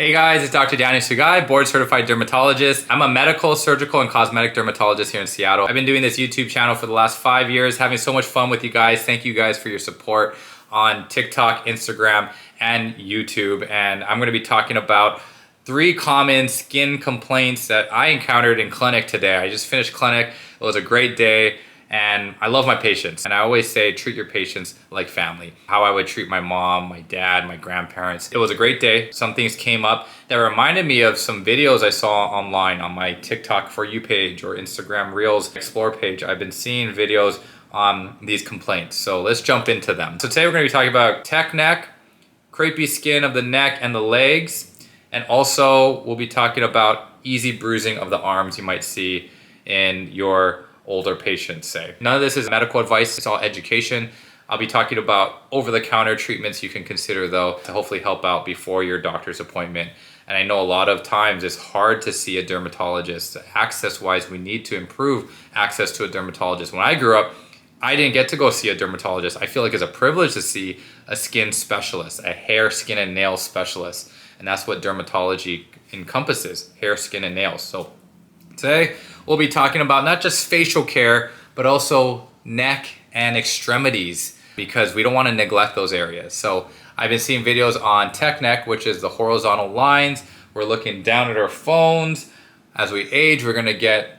Hey guys, it's Dr. Danny Sugai, board certified dermatologist. I'm a medical, surgical, and cosmetic dermatologist here in Seattle. I've been doing this YouTube channel for the last 5 years, having so much fun with you guys. Thank you guys for your support on TikTok, Instagram, and YouTube. And I'm gonna be talking about 3 common skin complaints that I encountered in clinic today. I just finished clinic. It was a great day. And I love my patients. And I always say, treat your patients like family. How I would treat my mom, my dad, my grandparents. It was a great day. Some things came up that reminded me of some videos I saw online on my TikTok For You page or Instagram Reels Explore page. I've been seeing videos on these complaints. So let's jump into them. So today we're gonna be talking about tech neck, crepey skin of the neck and the legs. And also we'll be talking about easy bruising of the arms you might see in your older patients say. None of this is medical advice, it's all education. I'll be talking about over-the-counter treatments you can consider though to hopefully help out before your doctor's appointment. And I know a lot of times it's hard to see a dermatologist. Access-wise, we need to improve access to a dermatologist. When I grew up, I didn't get to go see a dermatologist. I feel like it's a privilege to see a skin specialist, a hair, skin, and nail specialist. And that's what dermatology encompasses, hair, skin, and nails. So today, we'll be talking about not just facial care, but also neck and extremities because we don't want to neglect those areas. So I've been seeing videos on tech neck, which is the horizontal lines. We're looking down at our phones. As we age, we're gonna get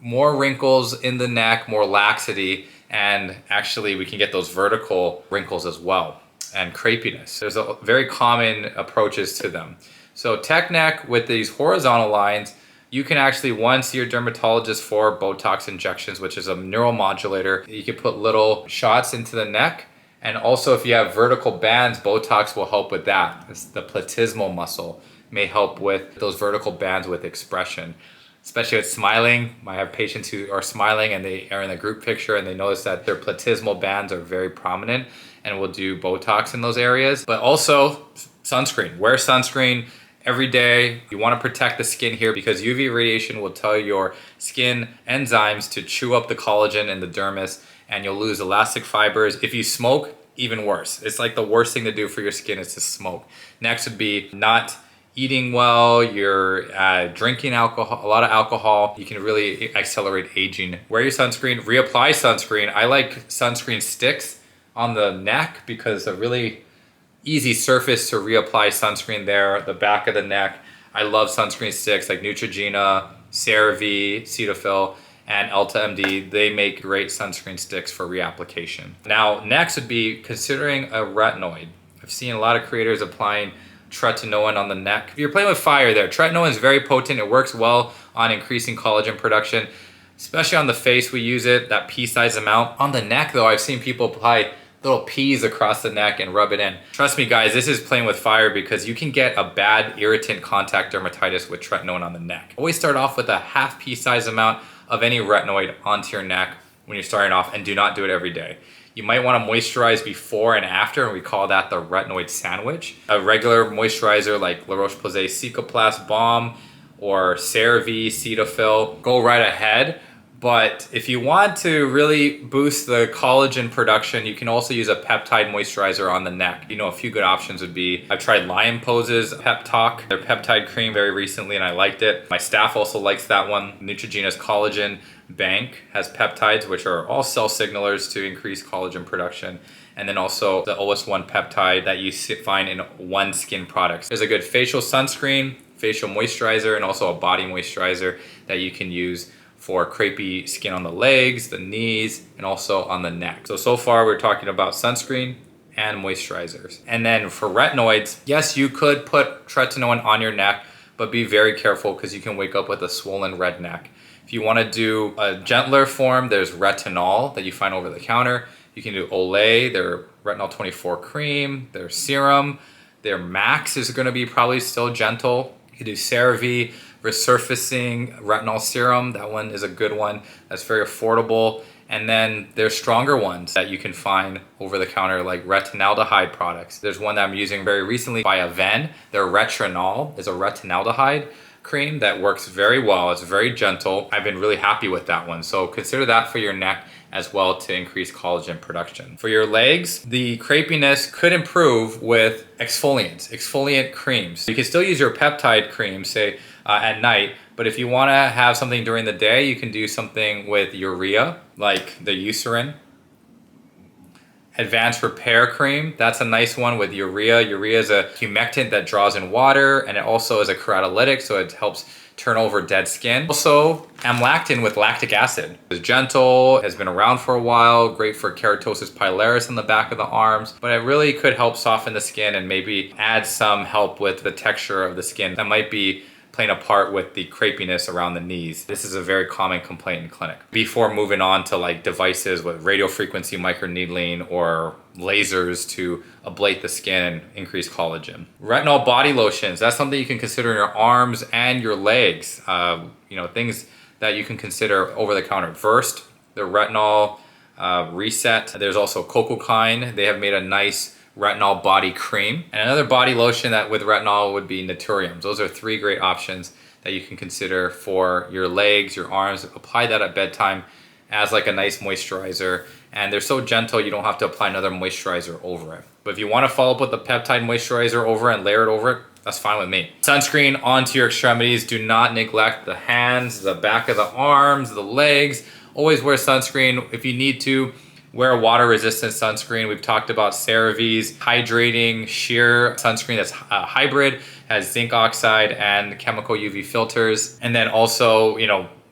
more wrinkles in the neck, more laxity, and actually we can get those vertical wrinkles as well, and crepiness. There's a very common approaches to them. So tech neck with these horizontal lines, you can actually, see your dermatologist for Botox injections, which is a neuromodulator. You can put little shots into the neck. And also if you have vertical bands, Botox will help with that. It's the platysmal muscle may help with those vertical bands with expression. Especially with smiling. I have patients who are smiling and they are in a group picture and they notice that their platysmal bands are very prominent and we'll do Botox in those areas. But also sunscreen, wear sunscreen every day. You want to protect the skin here because UV radiation will tell your skin enzymes to chew up the collagen in the dermis and you'll lose elastic fibers. If you smoke, even worse. It's like the worst thing to do for your skin is to smoke. Next would be not eating well, you're drinking alcohol, a lot of alcohol. You can really accelerate aging. Wear your sunscreen, reapply sunscreen. I like sunscreen sticks on the neck because a really easy surface to reapply sunscreen there, the back of the neck. I love sunscreen sticks like Neutrogena, CeraVe, Cetaphil, and Elta MD. They make great sunscreen sticks for reapplication. Now, next would be considering a retinoid. I've seen a lot of creators applying tretinoin on the neck. If you're playing with fire there, tretinoin is very potent. It works well on increasing collagen production, especially on the face we use it, that pea-sized amount. On the neck though, I've seen people apply little peas across the neck and rub it in. Trust me guys, this is playing with fire because you can get a bad irritant contact dermatitis with tretinoin on the neck. Always start off with a half pea size amount of any retinoid onto your neck when you're starting off and do not do it every day. You might want to moisturize before and after, and we call that the retinoid sandwich. A regular moisturizer like La Roche-Posay Cicaplast Balm or CeraVe Cetaphil, go right ahead. But if you want to really boost the collagen production, you can also use a peptide moisturizer on the neck. You know, a few good options would be, I've tried Lion Pose's Pep Talk, their peptide cream very recently and I liked it. My staff also likes that one. Neutrogena's Collagen Bank has peptides, which are all cell signalers to increase collagen production. And then also the OS1 peptide that you find in One Skin products. There's a good facial sunscreen, facial moisturizer, and also a body moisturizer that you can use for crepey skin on the legs, the knees, and also on the neck. So far we're talking about sunscreen and moisturizers. And then for retinoids, yes, you could put tretinoin on your neck, but be very careful because you can wake up with a swollen red neck. If you want to do a gentler form, there's retinol that you find over the counter. You can do Olay, their retinol 24 cream, their serum. Their max is going to be probably still gentle. You can do CeraVe resurfacing retinol serum. That one is a good one. That's very affordable. And then there's stronger ones that you can find over the counter like retinaldehyde products. There's one that I'm using very recently by Aven. Their Retrinol is a retinaldehyde. cream that works very well. It's very gentle. I've been really happy with that one. So consider that for your neck as well to increase collagen production. For your legs, the crepiness could improve with exfoliant creams. You can still use your peptide cream, say at night, but if you want to have something during the day, you can do something with urea, like the Eucerin. Advanced Repair Cream, that's a nice one with urea. Urea is a humectant that draws in water, and it also is a keratolytic, so it helps turn over dead skin. Also, amlactin with lactic acid. It's gentle, has been around for a while, great for keratosis pilaris on the back of the arms, but it really could help soften the skin and maybe add some help with the texture of the skin. That might be playing a part with the crepiness around the knees. This is a very common complaint in clinic. Before moving on to like devices with radio frequency microneedling or lasers to ablate the skin and increase collagen. Retinol body lotions, that's something you can consider in your arms and your legs. Things that you can consider over the counter. First, the retinol reset. There's also Cocokine. They have made a nice retinol body cream. And another body lotion that with retinol would be Naturiums. Those are 3 great options that you can consider for your legs, your arms. Apply that at bedtime as like a nice moisturizer. And they're so gentle, you don't have to apply another moisturizer over it. But if you want to follow up with the peptide moisturizer over it and layer it over it, that's fine with me. Sunscreen onto your extremities. Do not neglect the hands, the back of the arms, the legs. Always wear sunscreen if you need to. Wear a water-resistant sunscreen. We've talked about CeraVe's hydrating sheer sunscreen that's hybrid, has zinc oxide and chemical UV filters. And then also,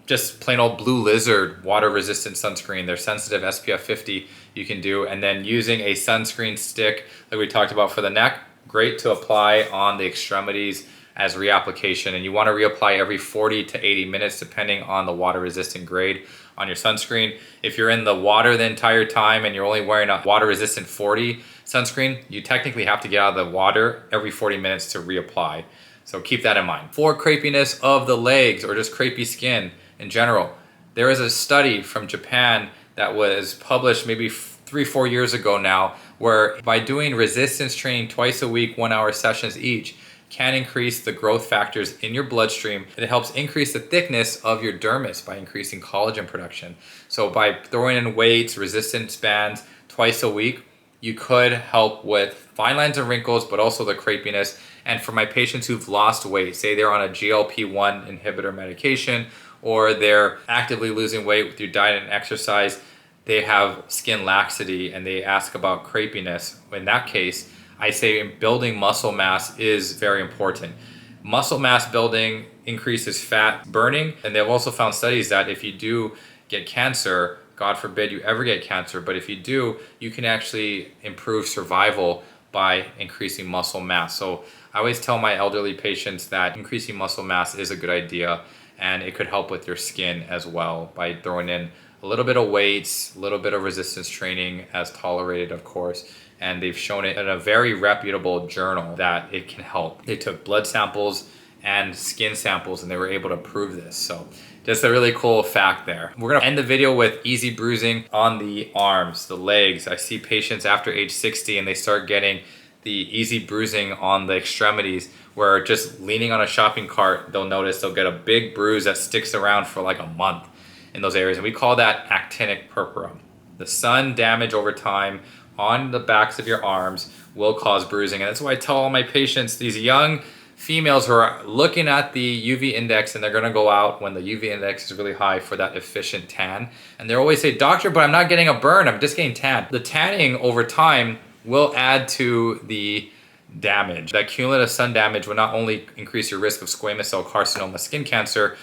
just plain old Blue Lizard water-resistant sunscreen. They're sensitive SPF 50 you can do. And then using a sunscreen stick like we talked about for the neck, great to apply on the extremities as reapplication. And you want to reapply every 40 to 80 minutes depending on the water-resistant grade on your sunscreen. If you're in the water the entire time and you're only wearing a water-resistant 40 sunscreen, you technically have to get out of the water every 40 minutes to reapply. So keep that in mind. For crepiness of the legs or just crepey skin in general, there is a study from Japan that was published maybe 3-4 years ago now, where by doing resistance training twice a week, 1-hour sessions each, can increase the growth factors in your bloodstream. It helps increase the thickness of your dermis by increasing collagen production. So by throwing in weights, resistance bands twice a week, you could help with fine lines and wrinkles, but also the crepiness. And for my patients who've lost weight, say they're on a GLP-1 inhibitor medication, or they're actively losing weight through diet and exercise, they have skin laxity and they ask about crepiness. In that case, I say building muscle mass is very important. Muscle mass building increases fat burning, and they've also found studies that if you do get cancer, God forbid you ever get cancer, but if you do, you can actually improve survival by increasing muscle mass. So I always tell my elderly patients that increasing muscle mass is a good idea, and it could help with your skin as well by throwing in a little bit of weights, a little bit of resistance training as tolerated, of course. And they've shown it in a very reputable journal that it can help. They took blood samples and skin samples and they were able to prove this. So just a really cool fact there. We're gonna end the video with easy bruising on the arms, the legs. I see patients after age 60 and they start getting the easy bruising on the extremities, where just leaning on a shopping cart, they'll notice they'll get a big bruise that sticks around for like a month in those areas. And we call that actinic purpura. The sun damage over time on the backs of your arms will cause bruising. And that's why I tell all my patients, these young females who are looking at the UV index and they're gonna go out when the UV index is really high for that efficient tan. And they always say, doctor, but I'm not getting a burn, I'm just getting tan. The tanning over time will add to the damage. That cumulative sun damage will not only increase your risk of squamous cell carcinoma, skin cancer,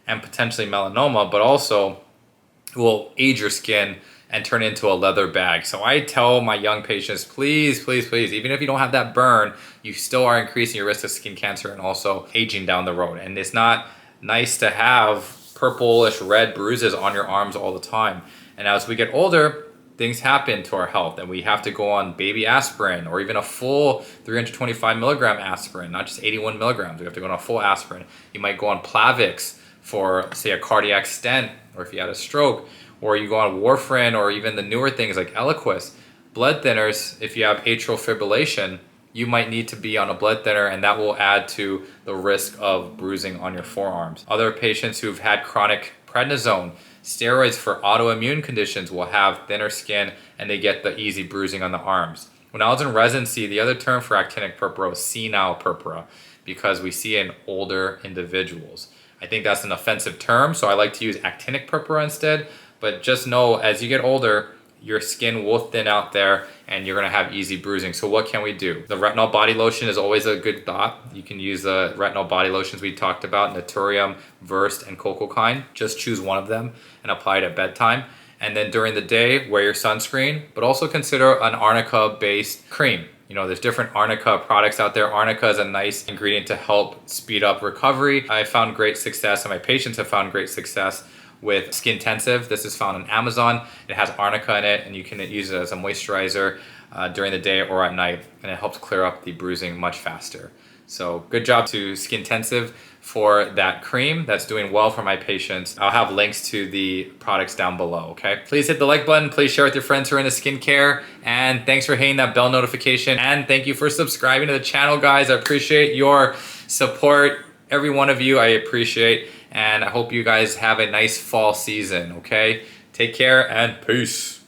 and potentially melanoma, but also will age your skin and turn it into a leather bag. So I tell my young patients, please, please, please, even if you don't have that burn, you still are increasing your risk of skin cancer and also aging down the road. And it's not nice to have purplish red bruises on your arms all the time. And as we get older, things happen to our health and we have to go on baby aspirin or even a full 325 milligram aspirin, not just 81 milligrams. We have to go on a full aspirin. You might go on Plavix for, say, a cardiac stent, or if you had a stroke, or you go on warfarin, or even the newer things like Eliquis. Blood thinners, if you have atrial fibrillation, you might need to be on a blood thinner, and that will add to the risk of bruising on your forearms. Other patients who've had chronic prednisone, steroids for autoimmune conditions will have thinner skin and they get the easy bruising on the arms. When I was in residency, the other term for actinic purpura was senile purpura because we see it in older individuals. I think that's an offensive term, so I like to use actinic purpura instead, but just know as you get older, your skin will thin out there and you're gonna have easy bruising. So what can we do? The retinol body lotion is always a good thought. You can use the retinol body lotions we talked about, Naturium, Versed, and Cocokind. Just choose one of them and apply it at bedtime. And then during the day, wear your sunscreen, but also consider an arnica-based cream. You know, there's different arnica products out there. Arnica is a nice ingredient to help speed up recovery. I found great success, and my patients have found great success with Skintensive. This is found on Amazon. It has arnica in it, and you can use it as a moisturizer during the day or at night, and it helps clear up the bruising much faster. So good job to Skintensive for that cream. That's doing well for my patients. I'll have links to the products down below, okay? Please hit the like button. Please share with your friends who are into skincare. And thanks for hitting that bell notification. And thank you for subscribing to the channel, guys. I appreciate your support. Every one of you, I appreciate. And I hope you guys have a nice fall season, okay? Take care and peace.